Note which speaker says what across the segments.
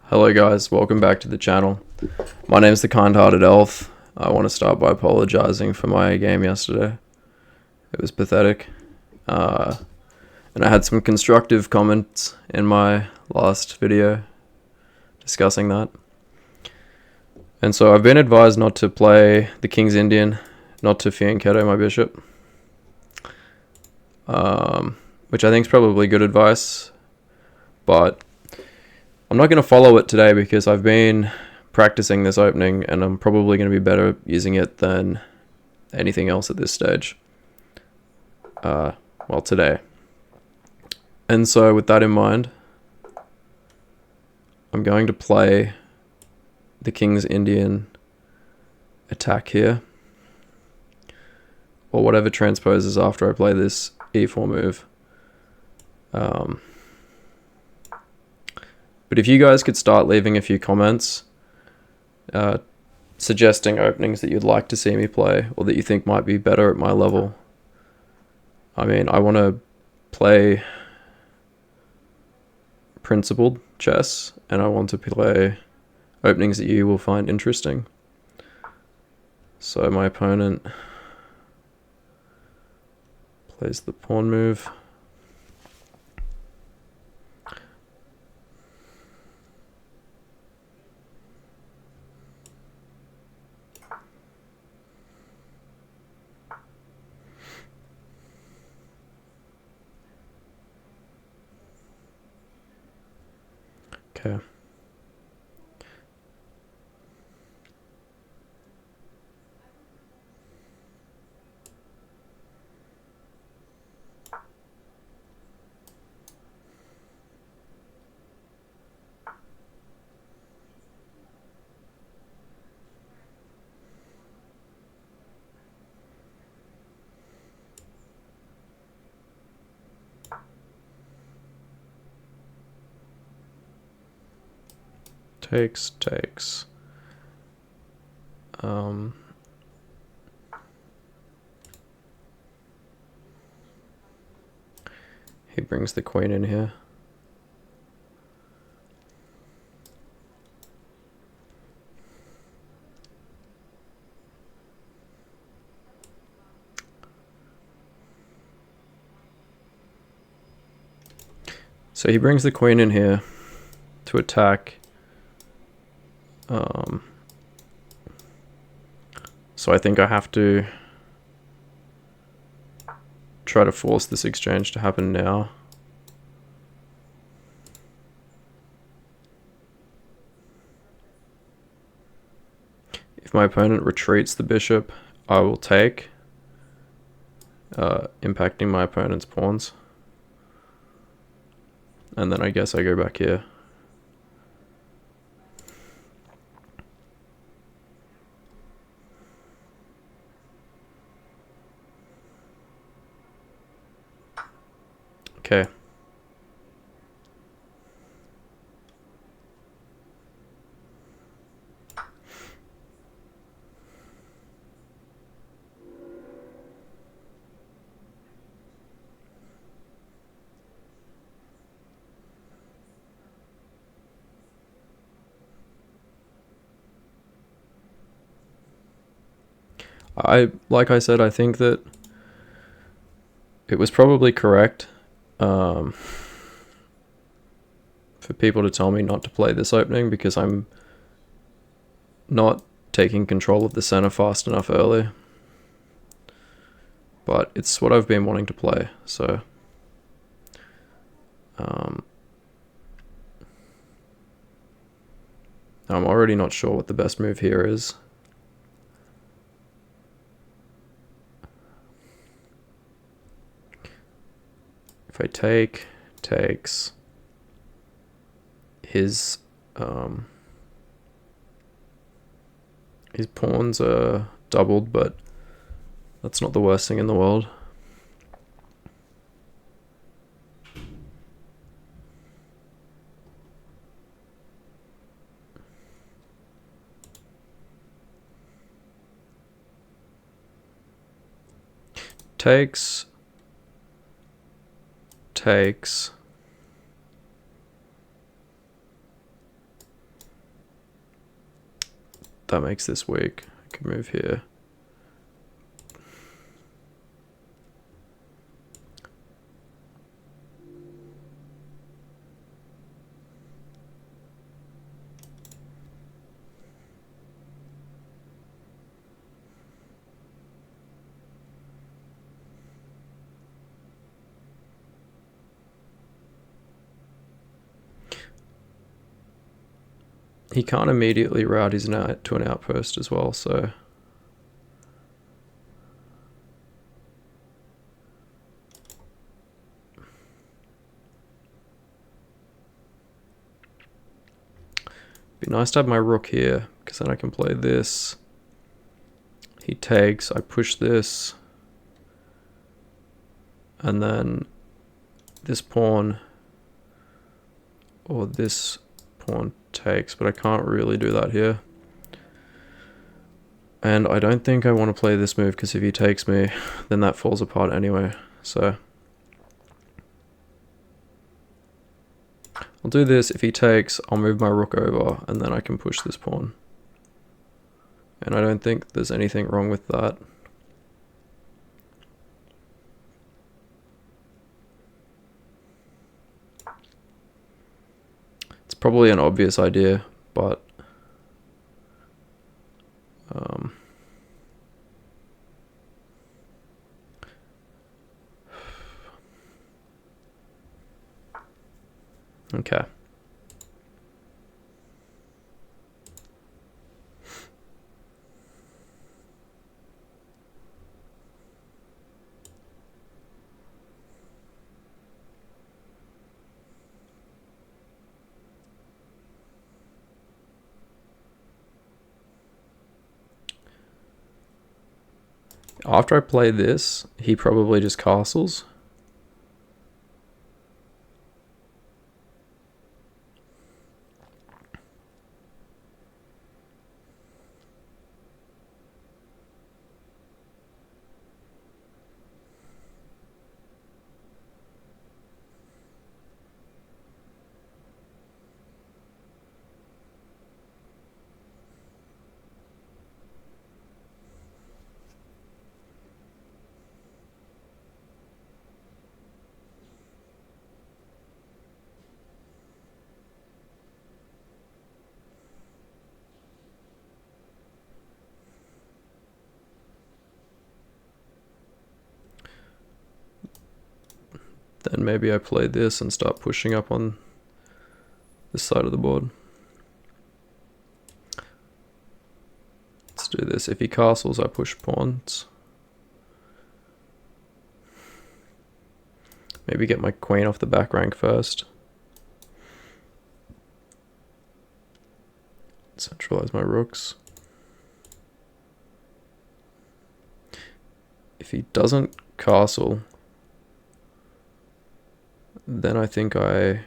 Speaker 1: Hello guys, welcome back to the channel. My name is the Kind-Hearted Elf. I want to start by apologizing for my game yesterday. It was pathetic. And I had some constructive comments in my last video discussing that. And so I've been advised not to play the King's Indian, not to Fianchetto my bishop. Which I think is probably good advice, but I'm not going to follow it today because I've been practicing this opening and I'm probably going to be better using it than anything else at this stage. Well, today. And so with that in mind, I'm going to play the King's Indian attack here, or whatever transposes after I play this e4 move. But if you guys could start leaving a few comments suggesting openings that you'd like to see me play or that you think might be better at my level. I mean, I want to play principled chess and I want to play openings that you will find interesting. So my opponent plays the pawn move. Okay. Takes. He brings the queen in here. So he brings the queen in here to attack. So I think I have to try to force this exchange to happen now. If my opponent retreats the bishop, I will take, impacting my opponent's pawns. And then I guess I go back here. Okay. Like I said, I think that it was probably correct for people to tell me not to play this opening because I'm not taking control of the center fast enough early. But it's what I've been wanting to play, so I'm already not sure what the best move here is. If I takes, his pawns are doubled, but that's not the worst thing in the world. Takes. that makes this weak. I could move here. He can't immediately route his knight to an outpost as well, so... Be nice to have my rook here, because then I can play this. He takes, I push this. And then this pawn, or this pawn takes, but I can't really do that here. And I don't think I want to play this move, because if he takes me, then that falls apart anyway, so... I'll do this. If he takes, I'll move my rook over, and then I can push this pawn. And I don't think there's anything wrong with that. It's probably an obvious idea, but... Okay. After I play this, he probably just castles. Then maybe I play this and start pushing up on this side of the board. Let's do this. If he castles, I push pawns. Maybe get my queen off the back rank first. Centralize my rooks. If he doesn't castle, then I think I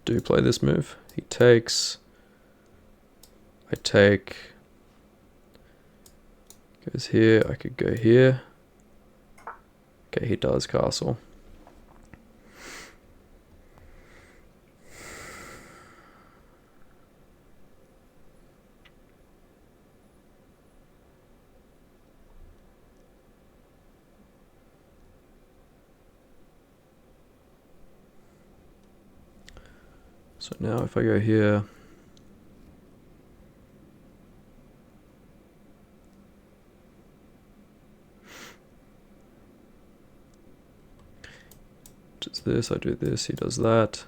Speaker 1: do play this move. He takes, I take, goes here, I could go here. Okay, he does castle. So now if I go here, does this, I do this, he does that.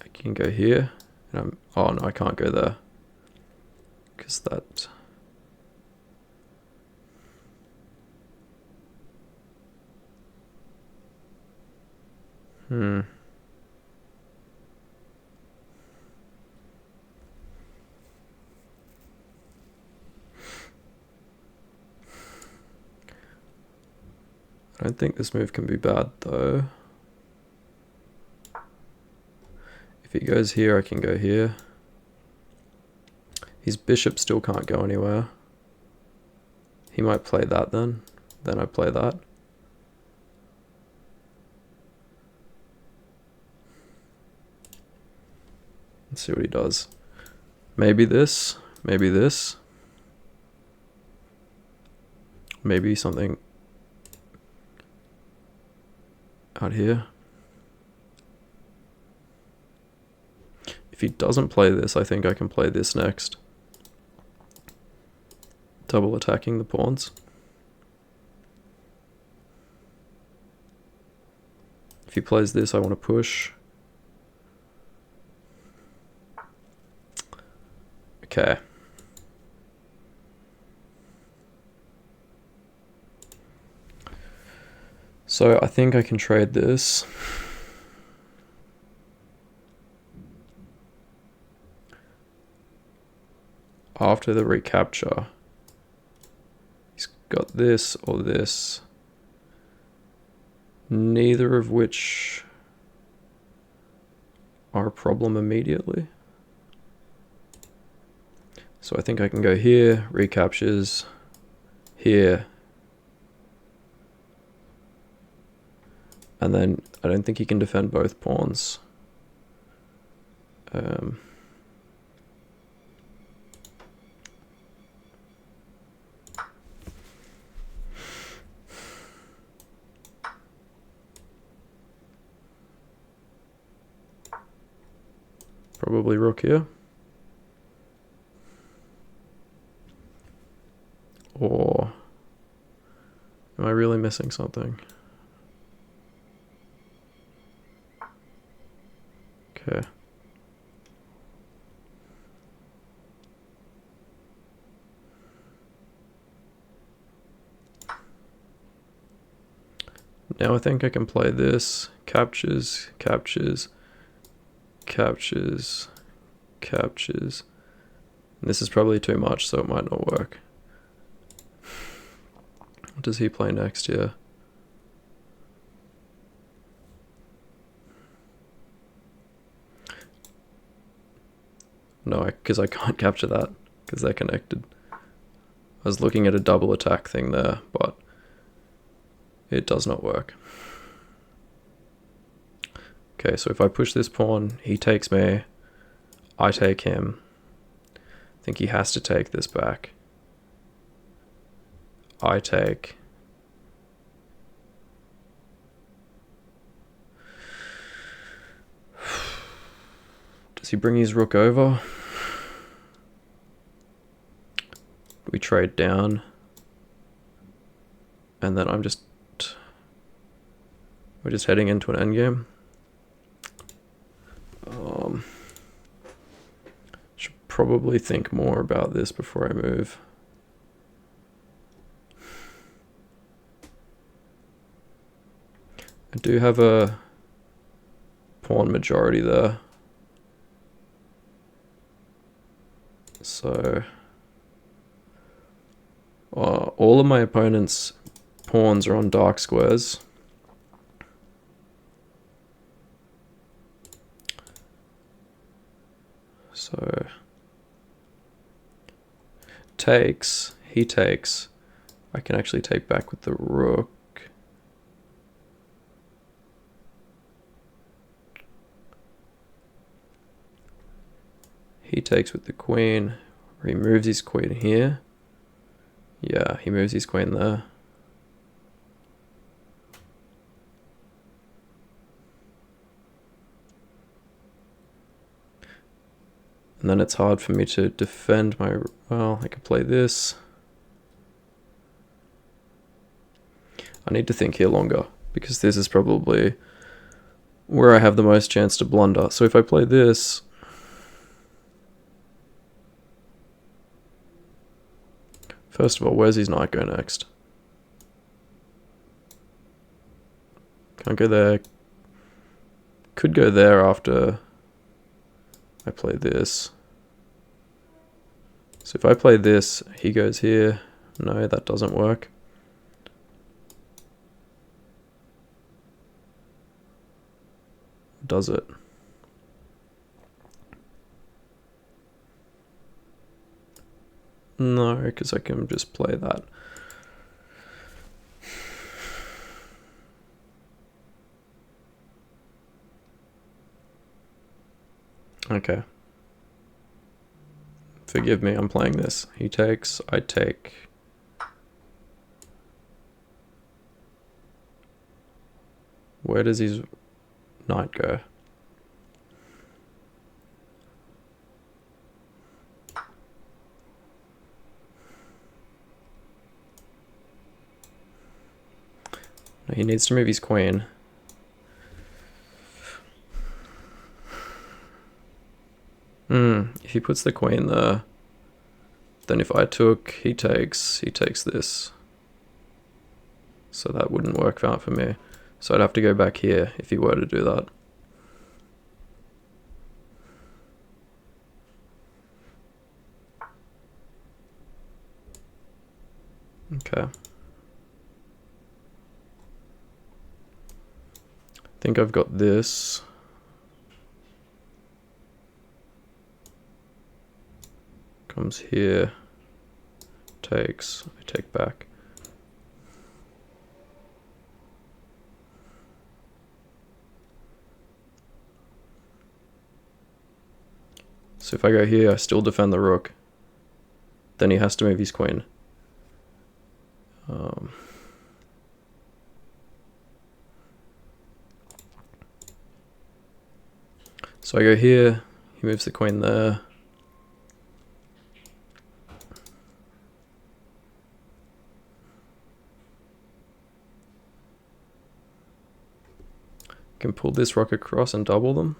Speaker 1: I can go here, and oh no, I can't go there, because that... I don't think this move can be bad though. If he goes here, I can go here. His bishop still can't go anywhere. He might play that then. Then I play that. Let's see what he does. Maybe this. Maybe this. Maybe something out here. If he doesn't play this, I think I can play this next. Double attacking the pawns. If he plays this, I want to push. Okay. So I think I can trade this. After the recapture, he's got this or this. Neither of which are a problem immediately. So I think I can go here, recaptures, here. And then I don't think he can defend both pawns. Probably rook here. Or am I really missing something? Okay. Now I think I can play this. Captures, captures, captures, captures. And this is probably too much, so it might not work. What does he play next here? No, because I can't capture that, because they're connected. I was looking at a double attack thing there, but it does not work. Okay, so if I push this pawn, he takes me, I take him. I think he has to take this back. I take. Does he bring his rook over? We trade down. And then we're just heading into an endgame. Should probably think more about this before I move. I do have a pawn majority there. So all of my opponent's pawns are on dark squares. So takes, he takes. I can actually take back with the rook. He takes with the queen. He moves his queen here. Yeah, he moves his queen there. And then it's hard for me to defend my... Well, I could play this. I need to think here longer, because this is probably where I have the most chance to blunder. So if I play this... First of all, where's his knight go next? Can't go there. Could go there after I play this. So if I play this, he goes here. No, that doesn't work. Does it? No, because I can just play that. Okay, Forgive me, I'm playing this. He takes, I take. Where does his knight go? No, he needs to move his queen. If he puts the queen there, then if I took, he takes this. So that wouldn't work out for me. So I'd have to go back here if he were to do that. Okay. I think I've got this. Comes here. Takes. I take back. So if I go here, I still defend the rook. Then he has to move his queen. So I go here, he moves the queen there. Can pull this rook across and double them.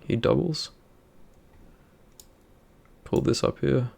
Speaker 1: He doubles. Pull this up here.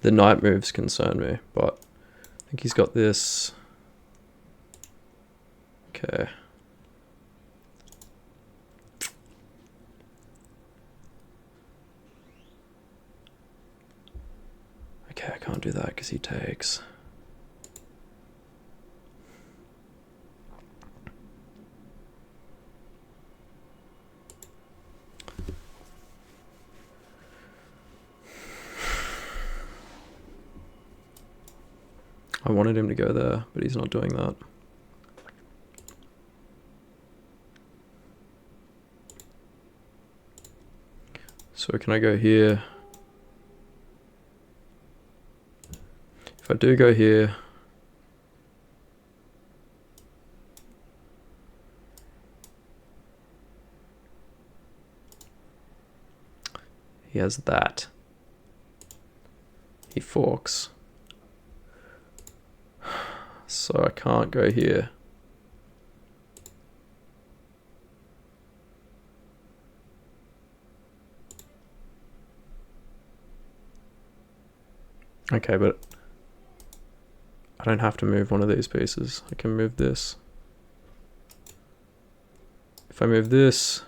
Speaker 1: The knight moves concern me, but I think he's got this. Okay. Okay, I can't do that because he takes. I wanted him to go there, but he's not doing that. So can I go here? If I do go here, he has that. He forks. So I can't go here. Okay, but I don't have to move one of these pieces. I can move this. If I move this,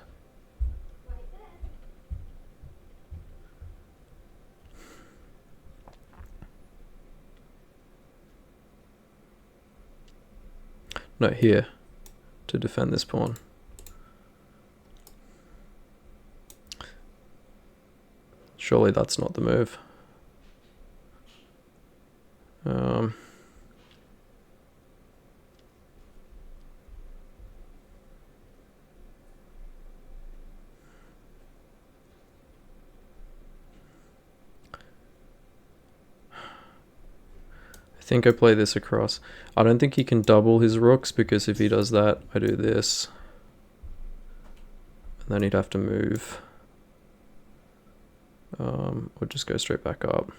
Speaker 1: no, here, to defend this pawn. Surely that's not the move. I think I play this across. I don't think he can double his rooks because if he does that, I do this. And then he'd have to move. Or just go straight back up.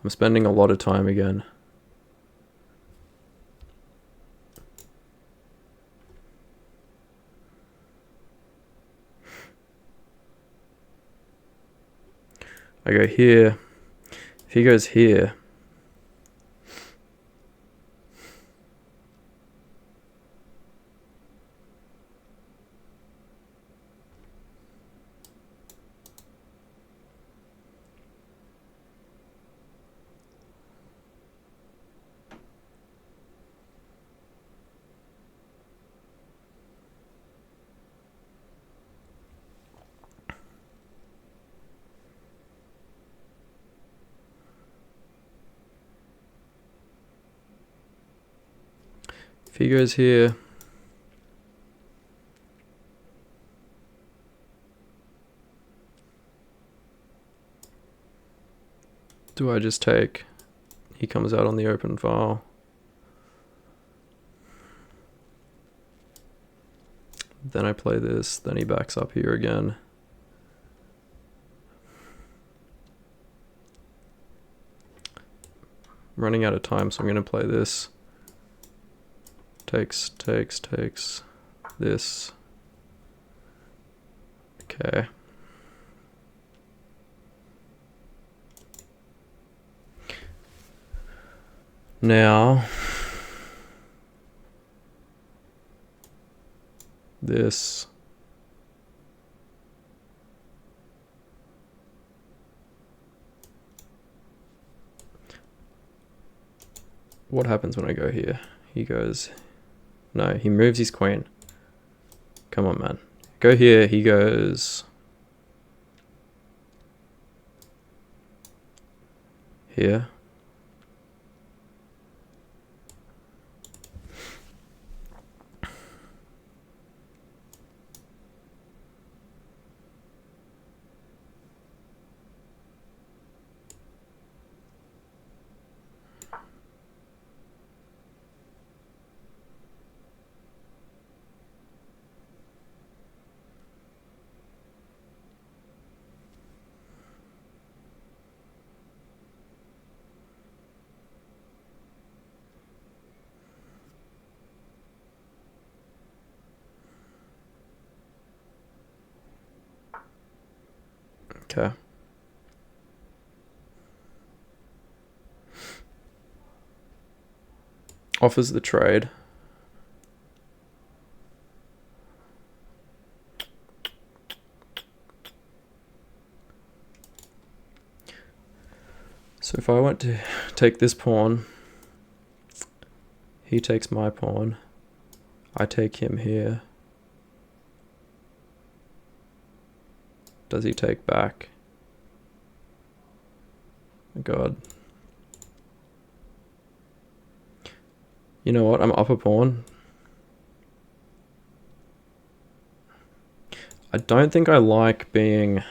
Speaker 1: I'm spending a lot of time again. I go here. If he goes here, if he goes here, do I just take? He comes out on the open file. Then I play this, then he backs up here again. I'm running out of time, so I'm going to play this. Takes this. Okay. Now, this. What happens when I go here? He goes... No, he moves his queen. Come on, man. Go here, he goes... Here. Okay. Offers the trade. So if I want to take this pawn, he takes my pawn. I take him here. Does he take back? Oh God. You know what? I'm up a pawn. I don't think I like being...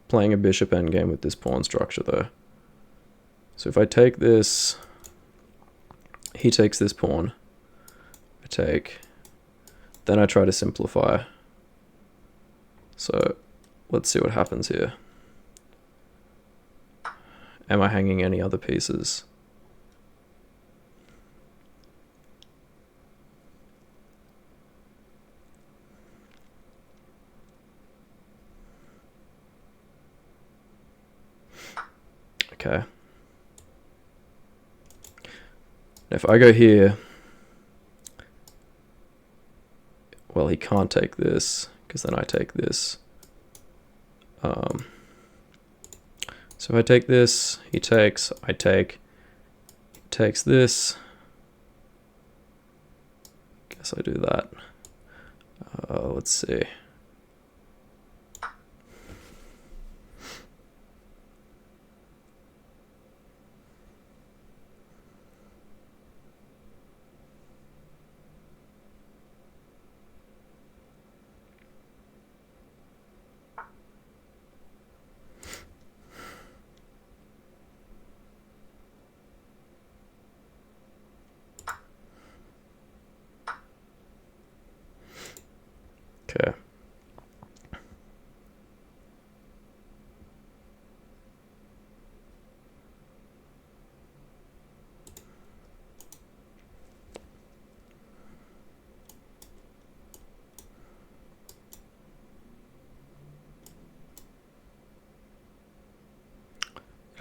Speaker 1: playing a bishop endgame with this pawn structure though. So if I take this, he takes this pawn. I take, then I try to simplify. So let's see what happens here. Am I hanging any other pieces? Okay. If I go here, well, he can't take this because then I take this. So if I take this, he takes, I take, he takes this. Guess I do that. Let's see. Okay.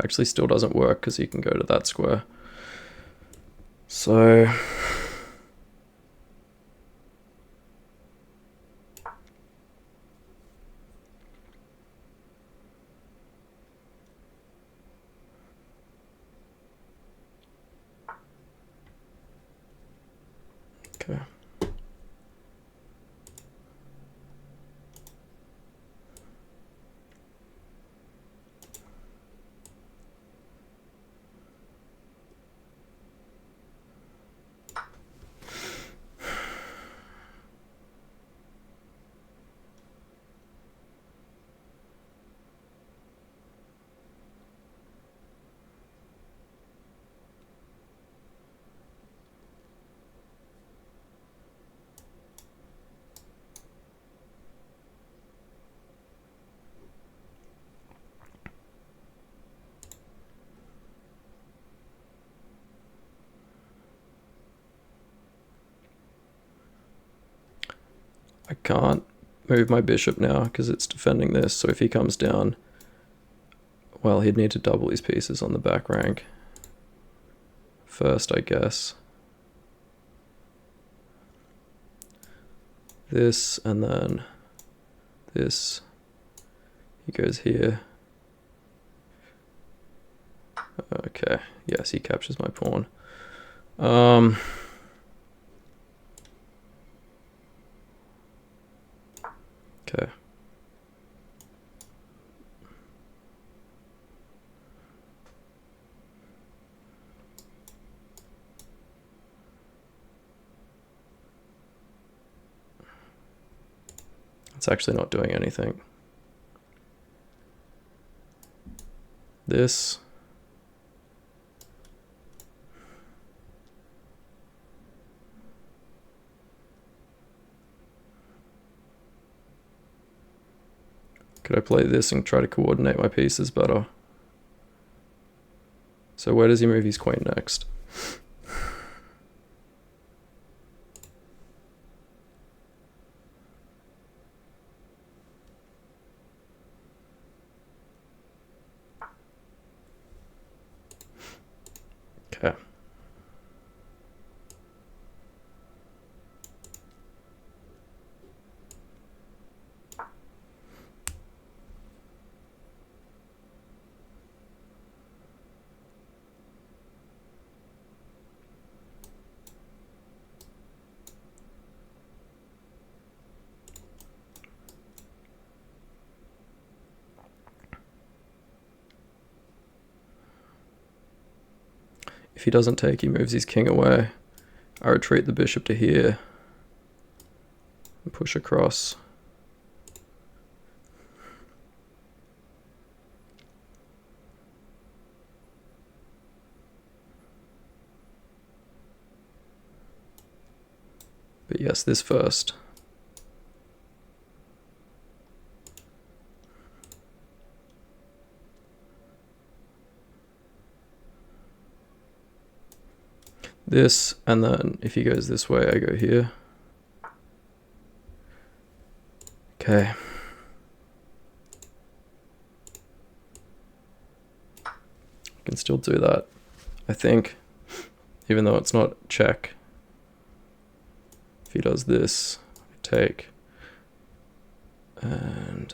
Speaker 1: Actually still doesn't work because he can go to that square. So okay. I can't move my bishop now because it's defending this, so if he comes down, well, he'd need to double his pieces on the back rank first, I guess. This, and then this. He goes here. Okay, yes, he captures my pawn. Okay. It's actually not doing anything. This. Could I play this and try to coordinate my pieces better? So where does he move his queen next? Okay. If he doesn't take, he moves his king away. I retreat the bishop to here and push across. But yes, this first. This, and then if he goes this way, I go here. Okay. I can still do that, I think, even though it's not check. If he does this, I take. And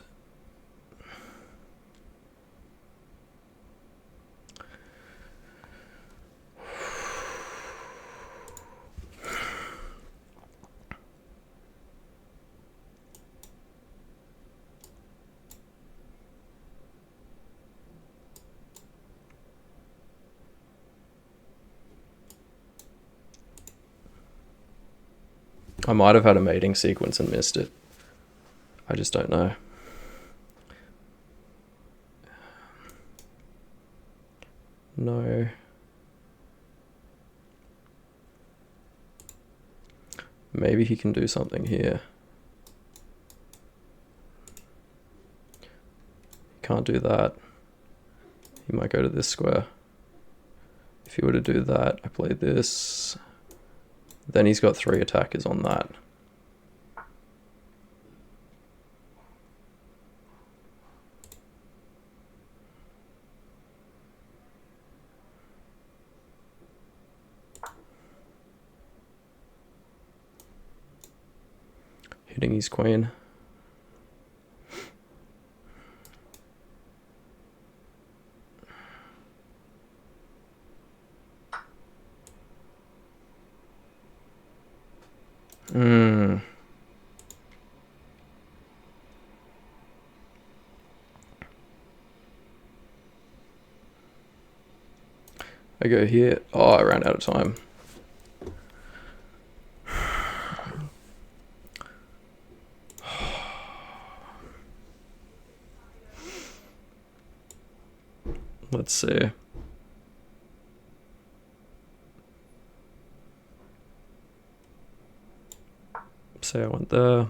Speaker 1: I might have had a mating sequence and missed it. I just don't know. No. Maybe he can do something here. He can't do that. He might go to this square. If he were to do that, I play this. Then he's got 3 attackers on that. hitting his queen. I go here. Oh, I ran out of time. Let's see. Say I went there.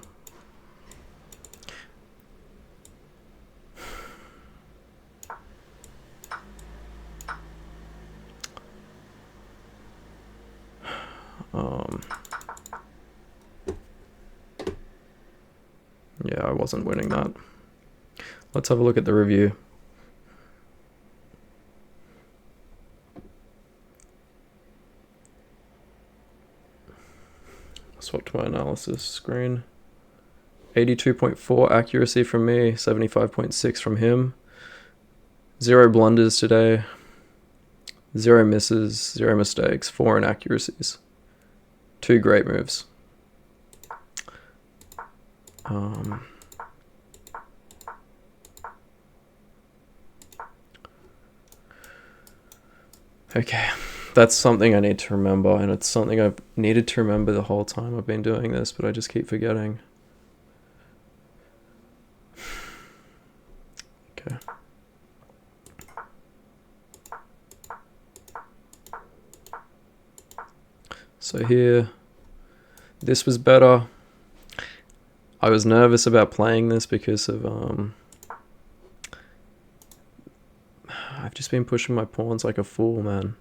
Speaker 1: Yeah, I wasn't winning that. Let's have a look at the review. Swap to my analysis screen. 82.4 accuracy from me, 75.6 from him. 0 blunders today. 0 misses, 0 mistakes, 4 inaccuracies. 2 great moves. Okay, that's something I need to remember, and it's something I've needed to remember the whole time I've been doing this, but I just keep forgetting. Okay. So here, this was better. I was nervous about playing this because of I've just been pushing my pawns like a fool, man.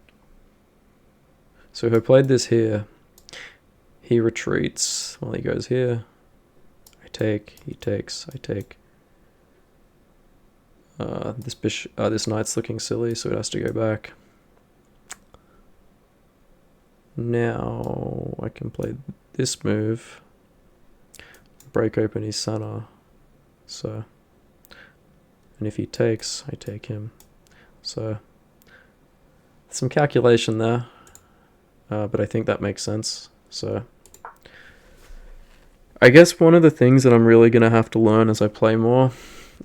Speaker 1: So if I played this here, he retreats while he goes here. I take, he takes, I take. This knight's looking silly, so it has to go back. Now I can play this move, break open his center. So, and if he takes, I take him. So, some calculation there, but I think that makes sense. So, I guess one of the things that I'm really going to have to learn as I play more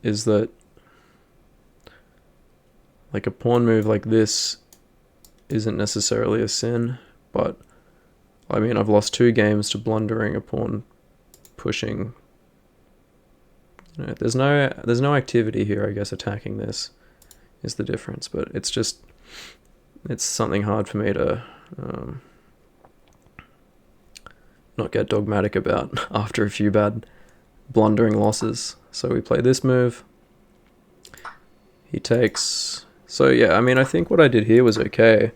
Speaker 1: is that like a pawn move like this isn't necessarily a sin, but I mean, I've lost 2 games to blundering a pawn pushing. You know, there's no activity here, I guess. Attacking this is the difference, but it's something hard for me to not get dogmatic about after a few bad blundering losses. So we play this move. He takes. So yeah, I mean, I think what I did here was okay.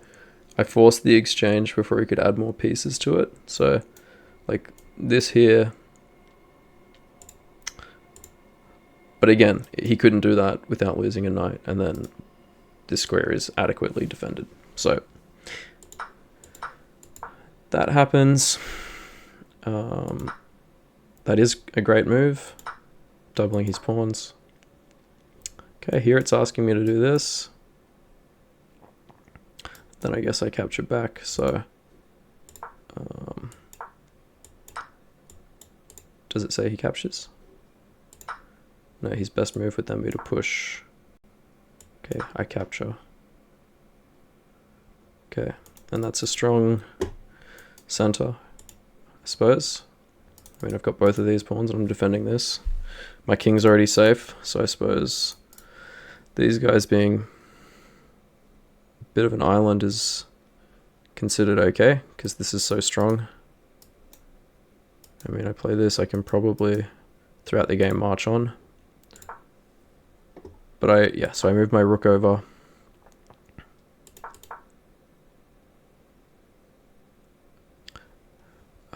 Speaker 1: I forced the exchange before he could add more pieces to it. So like this here. But again, he couldn't do that without losing a knight, and then this square is adequately defended. So that happens. That is a great move, doubling his pawns. Okay, here it's asking me to do this. Then I guess I capture back, so... does it say he captures? No, his best move would then be to push. Okay, I capture. Okay, and that's a strong center, I suppose. I mean, I've got both of these pawns and I'm defending this. My king's already safe, so I suppose these guys being a bit of an island is considered okay, because this is so strong. I mean, I play this, I can probably, throughout the game, march on. But so I moved my rook over.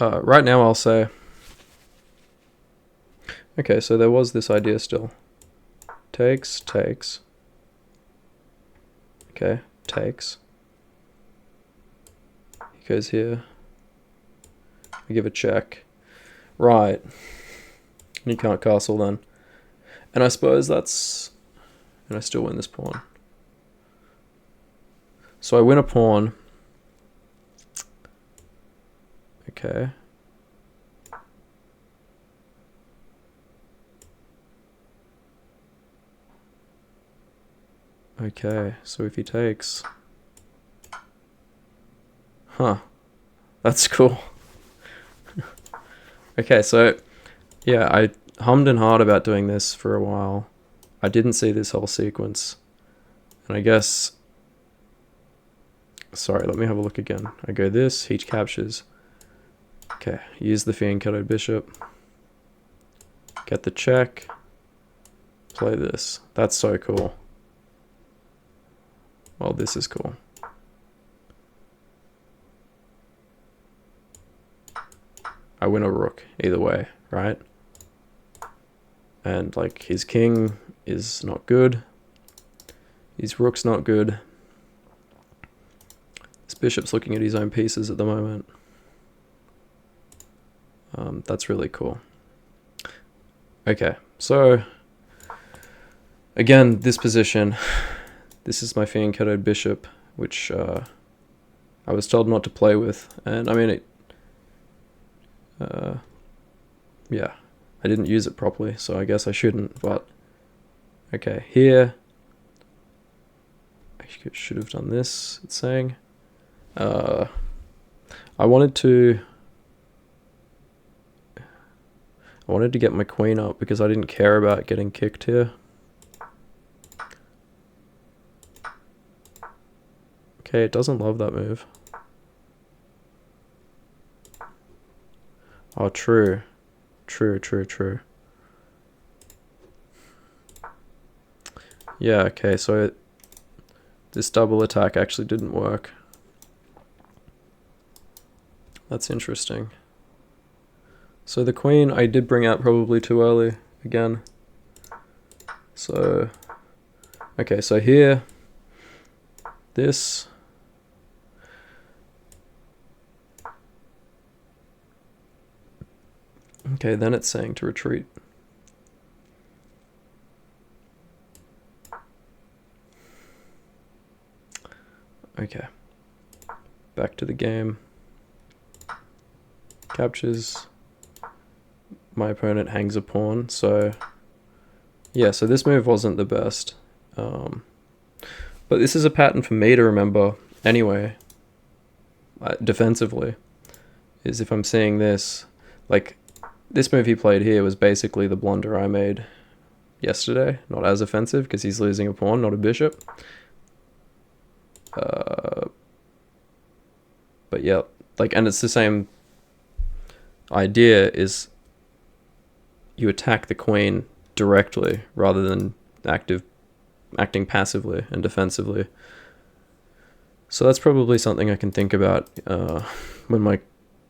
Speaker 1: Right now I'll say, okay, so there was this idea still. Takes, takes. Okay, takes. He goes here. We give a check. Right. And he can't castle then. And I suppose that's... And I still win this pawn. So I win a pawn. Okay. Okay, so if he takes... Huh. That's cool. Okay, so... Yeah, I hummed and hawed about doing this for a while. I didn't see this whole sequence. And I guess... Sorry, let me have a look again. I go this, he captures. Okay, use the fianchettoed bishop. Get the check. Play this. That's so cool. Well, this is cool. I win a rook either way, right? And like his king is not good. His rook's not good. This bishop's looking at his own pieces at the moment. That's really cool. Okay, so again, this position, this is my fianchettoed bishop, which I was told not to play with, and I mean it. Yeah, I didn't use it properly, so I guess I shouldn't. But okay, here I should have done this. It's saying I wanted to get my queen up because I didn't care about getting kicked here. Okay, it doesn't love that move. Oh, true. True. Yeah, okay, so this double attack actually didn't work. That's interesting. So the queen I did bring out probably too early again. So, okay, so here, this. Okay, then it's saying to retreat. Okay, back to the game. Captures. My opponent hangs a pawn, so yeah, so this move wasn't the best. But this is a pattern for me to remember anyway, defensively, is if I'm seeing this, like this move he played here was basically the blunder I made yesterday, not as offensive because he's losing a pawn, not a bishop. But yeah, like, and it's the same idea, is you attack the queen directly rather than acting passively and defensively. So that's probably something I can think about when my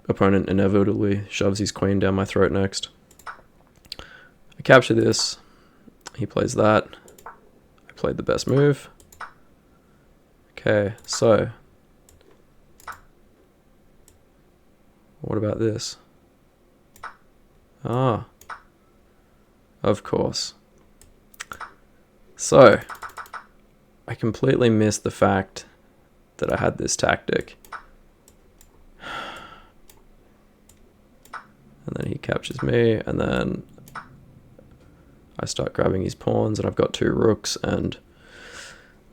Speaker 1: opponent inevitably shoves his queen down my throat next. I capture this, he plays that, I played the best move. Okay, so what about this? Ah, of course. So, I completely missed the fact that I had this tactic. And then he captures me, and then I start grabbing his pawns, and I've got two rooks, and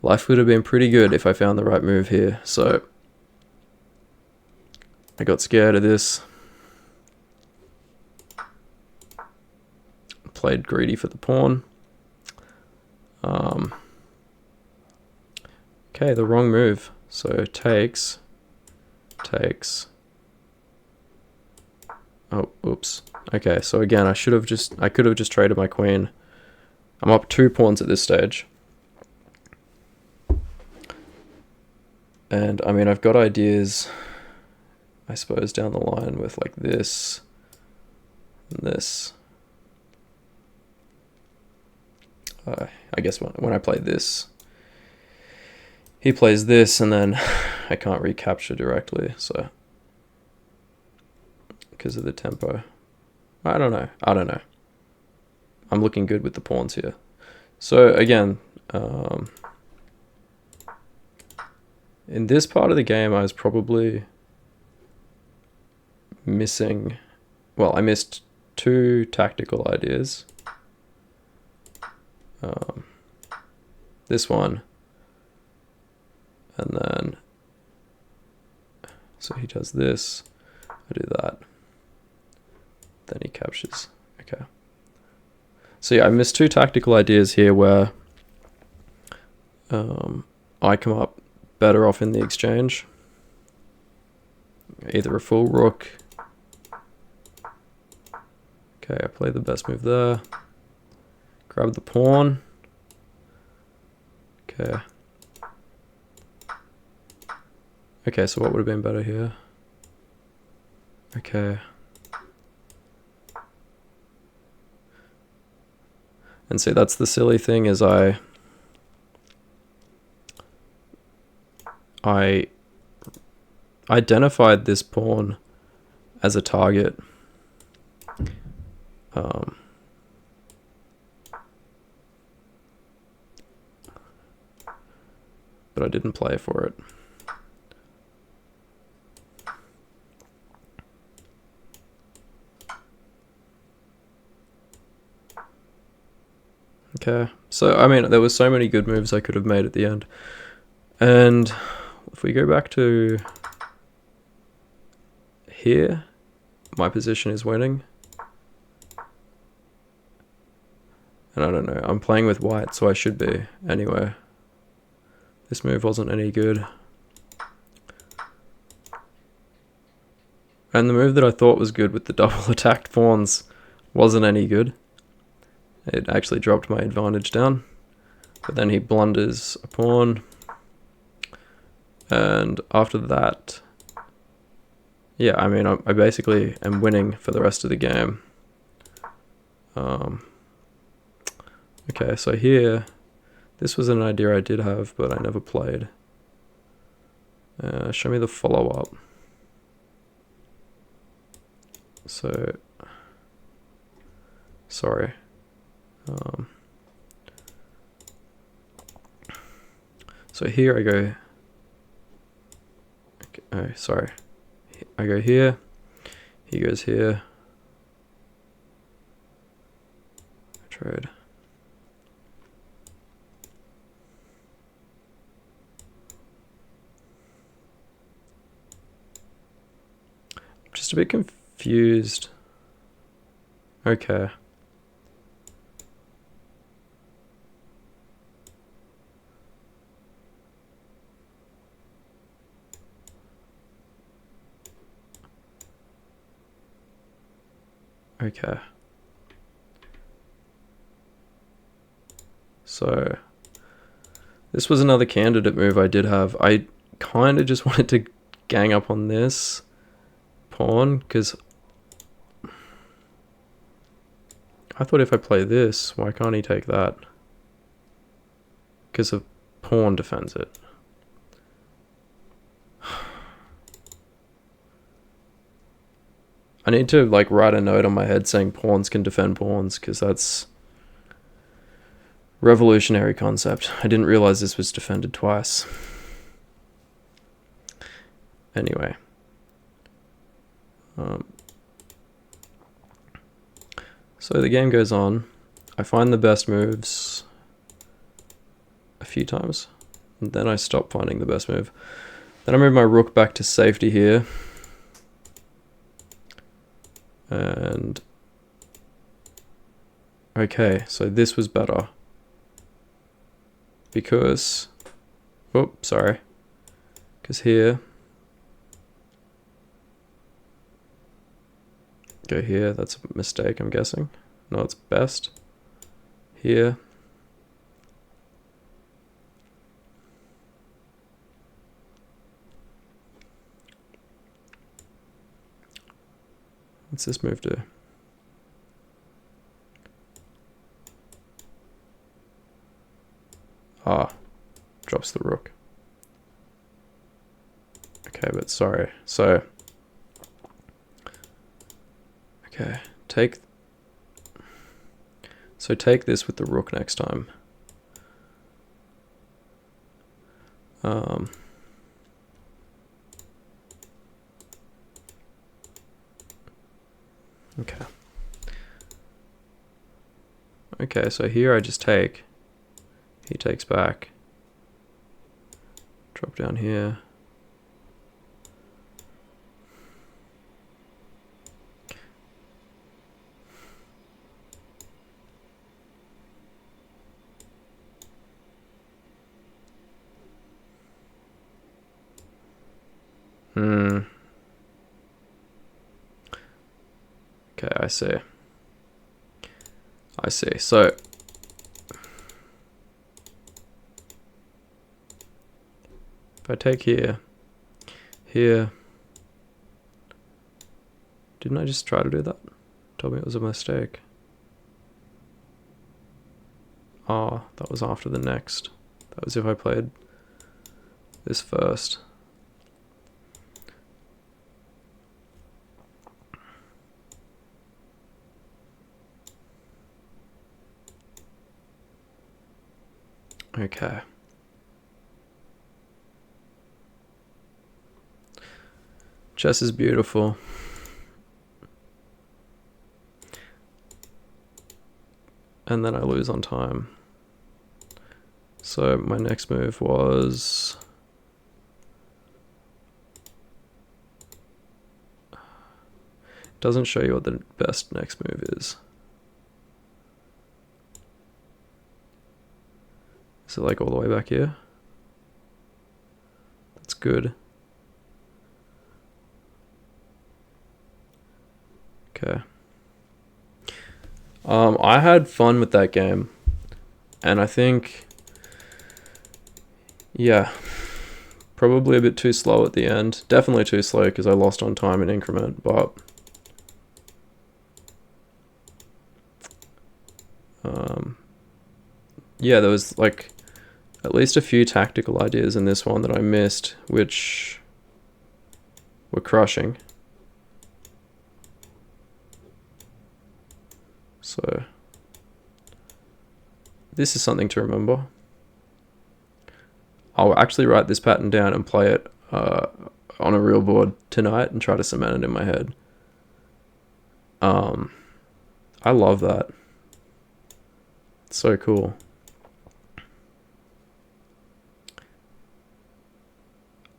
Speaker 1: life would have been pretty good if I found the right move here. So, I got scared of this. Played greedy for the pawn. Okay, the wrong move. So takes. Oh, oops. Okay, so again, I could have just traded my queen. I'm up 2 pawns at this stage. And I mean, I've got ideas, I suppose, down the line with like this and this. I guess when I play this, he plays this, and then I can't recapture directly, so because of the tempo. I don't know. I'm looking good with the pawns here. So again, in this part of the game, I was probably missing, well, I missed 2 tactical ideas. This one, and then, so he does this, I do that, then he captures. Okay. So yeah, I missed 2 tactical ideas here where I come up better off in the exchange. Either a full rook. Okay, I play the best move there. Grab the pawn. Okay. Okay, so what would have been better here? Okay. And see, that's the silly thing, is I identified this pawn as a target. But I didn't play for it. Okay, so I mean, there were so many good moves I could have made at the end. And if we go back to here, my position is winning. And I don't know, I'm playing with white, so I should be anyway. This move wasn't any good. And the move that I thought was good with the double attacked pawns wasn't any good. It actually dropped my advantage down. But then he blunders a pawn. And after that, yeah, I mean, I basically am winning for the rest of the game. Okay, so here, this was an idea I did have, but I never played. Show me the follow-up. So, sorry. So here I go. Okay, oh, sorry. I go here. He goes here. I trade. Just a bit confused. Okay. Okay. So this was another candidate move I did have. I kind of just wanted to gang up on this pawn because I thought if I play this, why can't he take that? Because a pawn defends it. I need to like write a note on my head saying pawns can defend pawns, because that's revolutionary concept. I didn't realize this was defended twice. Anyway. So the game goes on. I find the best moves a few times, and then I stop finding the best move. Then I move my rook back to safety here. And okay, so this was better because, oh, sorry, because here, go here, that's a mistake, I'm guessing. No, it's best. Here. What's this move do? Ah, drops the rook. Okay, but sorry. So, okay, take. So take this with the rook next time. Okay. Okay, so here I just take. He takes back. Drop down here. Okay, I see. I see. So if I take here, didn't I just try to do that? Told me it was a mistake. Oh, that was after the next. That was if I played this first. Okay. Chess is beautiful. And then I lose on time. So my next move was... Doesn't show you what the best next move is. Is it like all the way back here? That's good. Okay. I had fun with that game. And I think... Yeah. Probably a bit too slow at the end. Definitely too slow because I lost on time and increment, but... yeah, there was like at least a few tactical ideas in this one that I missed, which were crushing. So this is something to remember. I'll actually write this pattern down and play it on a real board tonight and try to cement it in my head. I love that. It's so cool.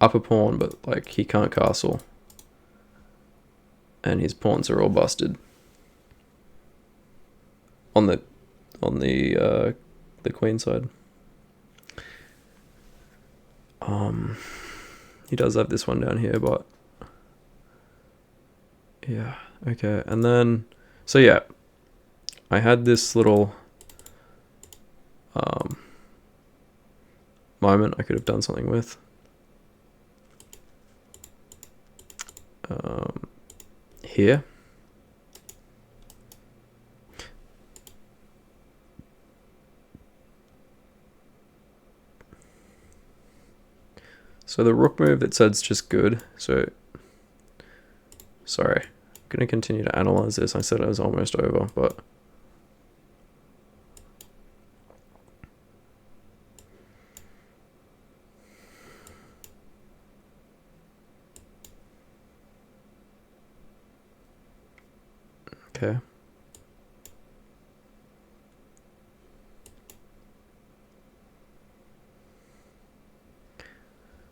Speaker 1: Up a pawn, but like he can't castle. And his pawns are all busted. On the queen side. He does have this one down here, but yeah, okay. And then so yeah, I had this little moment I could have done something with. Here. So the rook move that said's just good. So, sorry, I'm going to continue to analyze this. I said it was almost over, but... Okay.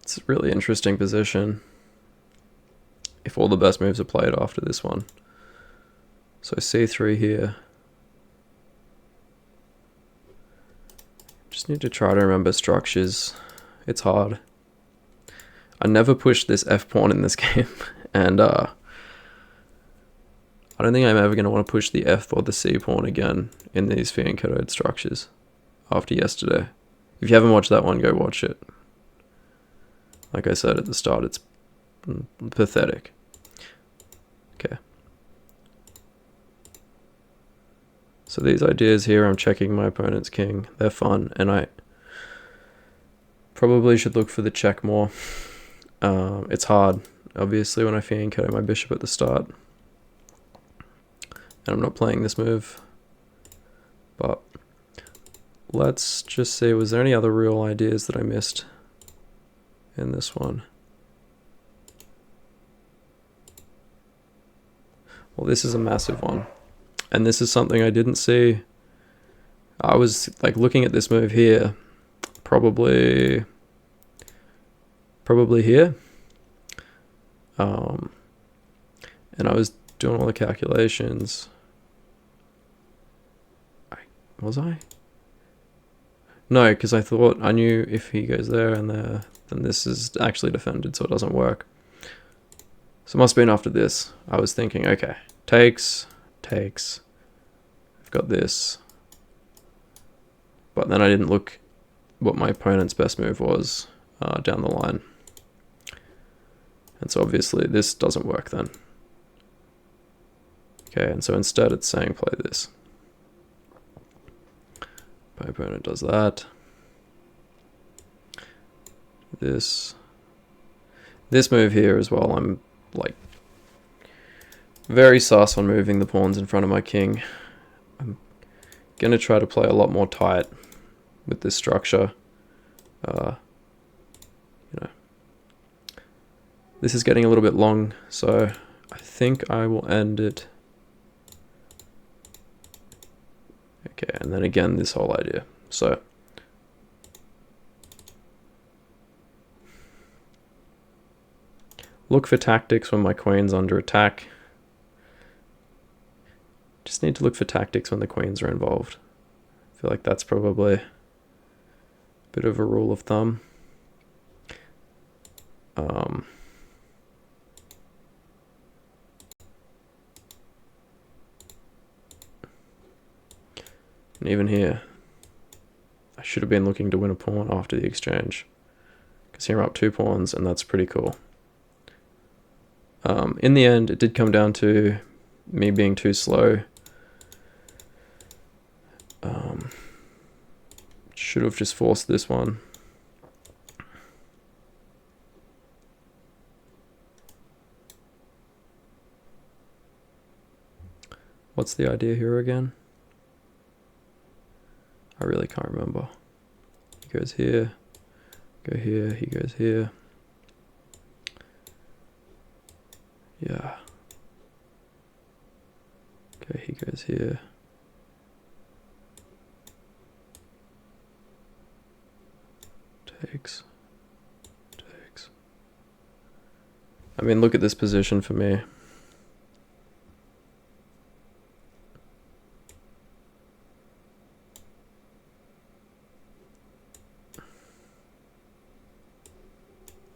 Speaker 1: It's a really interesting position if all the best moves are played after this one. So c3 here. Just need to try to remember structures. It's hard. I never pushed this f pawn in this game, and I don't think I'm ever going to want to push the f or the c pawn again in these fianchettoed structures after yesterday. If you haven't watched that one, go watch it. Like I said at the start, it's pathetic. Okay. So these ideas here, I'm checking my opponent's king. They're fun, and I probably should look for the check more. It's hard, obviously, when I fianchetto my bishop at the start. And I'm not playing this move. But let's just see, was there any other real ideas that I missed in this one? Well, this is a massive one. And this is something I didn't see. I was like looking at this move here, probably here. And I was doing all the calculations. Was I? No, because I thought I knew if he goes there and there, then this is actually defended, so it doesn't work. So it must have been after this. I was thinking, okay, takes. I've got this. But then I didn't look what my opponent's best move was down the line. And so obviously this doesn't work then. Okay, and so instead it's saying play this. My opponent does that. This move here as well, I'm like very sus on moving the pawns in front of my king. I'm gonna try to play a lot more tight with this structure. This is getting a little bit long, so I think I will end it. Okay, and then again, this whole idea. So look for tactics when my queen's under attack. Just need to look for tactics when the queens are involved. I feel like that's probably a bit of a rule of thumb. And even here, I should have been looking to win a pawn after the exchange, because here I'm up 2 pawns, and that's pretty cool. In the end, it did come down to me being too slow. Should have just forced this one. What's the idea here again? I really can't remember. He goes here, go here, he goes here. Yeah. Okay, he goes here. Takes. I mean, look at this position for me.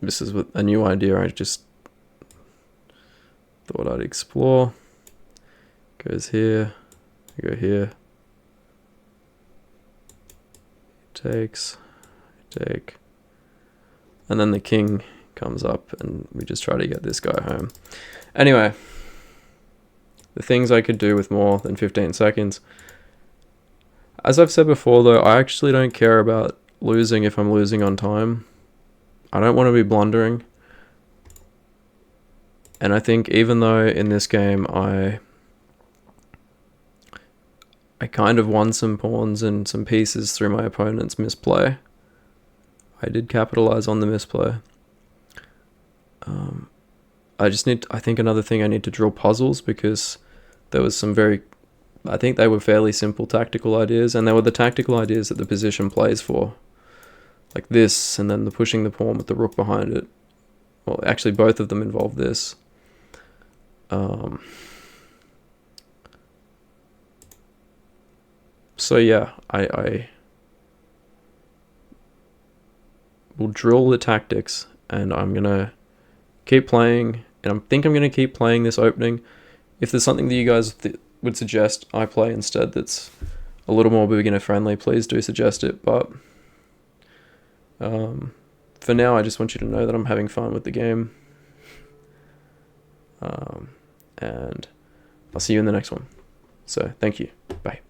Speaker 1: This is a new idea I just thought I'd explore. Goes here, I go here. Takes, take. And then the king comes up and we just try to get this guy home. Anyway, the things I could do with more than 15 seconds. As I've said before though, I actually don't care about losing if I'm losing on time. I don't want to be blundering. And I think even though in this game I kind of won some pawns and some pieces through my opponent's misplay, I did capitalize on the misplay. I think another thing I need to drill puzzles, because there was some I think they were fairly simple tactical ideas, and they were the tactical ideas that the position plays for. Like this, and then the pushing the pawn with the rook behind it. Well, actually both of them involve this. So yeah, I will drill the tactics, and I'm gonna keep playing, and I think I'm gonna keep playing this opening. If there's something that you guys would suggest I play instead that's a little more beginner friendly, please do suggest it. But for now, I just want you to know that I'm having fun with the game. And I'll see you in the next one. So thank you. Bye.